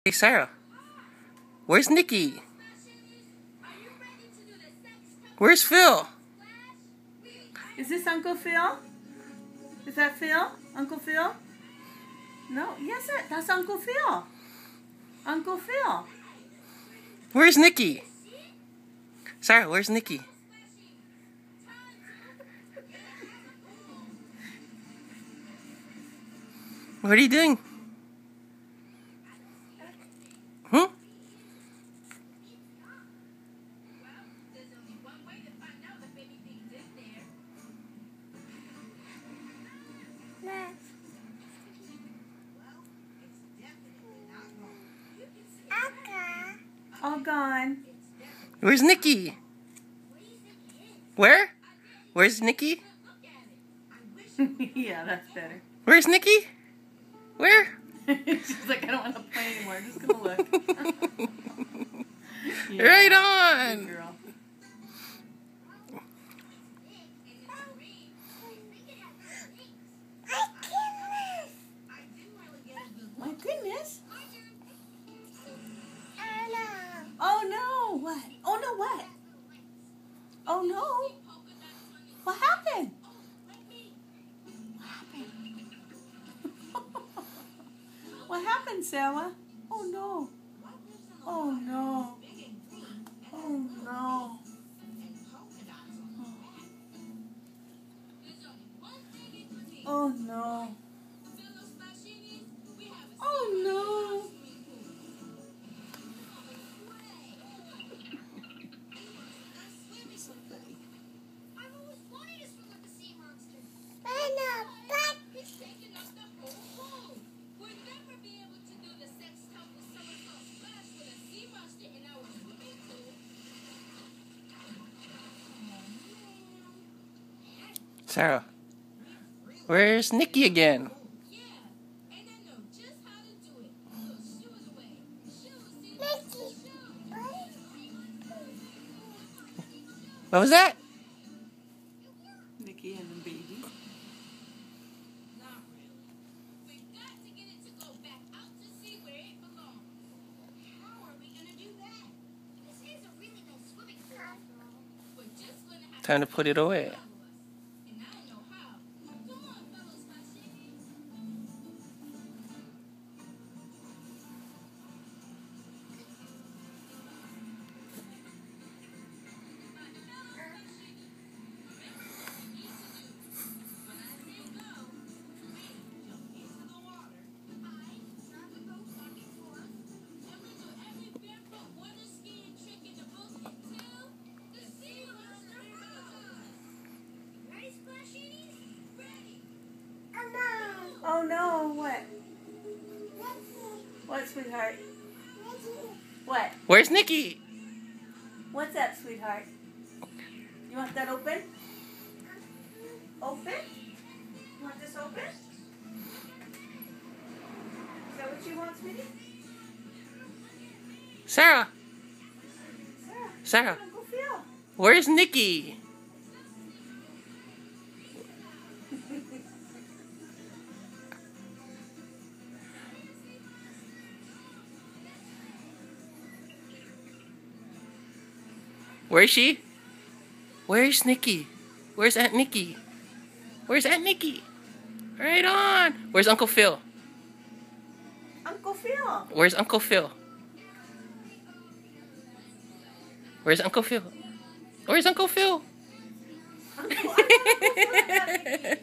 Hey Sarah, where's Nikki? Where's Phil? Is this Uncle Phil? Is that Phil? Uncle Phil? No, yes, that's Uncle Phil. Uncle Phil. Where's Nikki? Sarah, where's Nikki? What are you doing? Hmm? All gone. Where's Nikki? Where? Where's Nikki? Yeah, that's better. Where's Nikki? Where? She's like, I don't want to play anymore. Just gonna look. Yeah, Right on. good girl. My goodness. Oh no! What? Oh no! What? Oh no! What happened? What happened? What happened, Sarah? Oh no! Oh no! Oh no! Oh no! Oh no! Sarah, where's Nikki again? What was that? Nikki and the baby. Time to put it away. Oh no! What? What, sweetheart? What? Where's Nikki? What's that, sweetheart? You want that open? Open? You want this open? Is that what you want, sweetie? Sarah, Sarah, Sarah, Uncle Phil. where's Nikki? Where's she? Where's Nikki? Where's Aunt Nikki? Where's Aunt Nikki? Right on. Where's Uncle Phil? Uncle Phil. Where's Uncle Phil? Where's Uncle Phil? Where's Uncle Phil? Uncle Phil.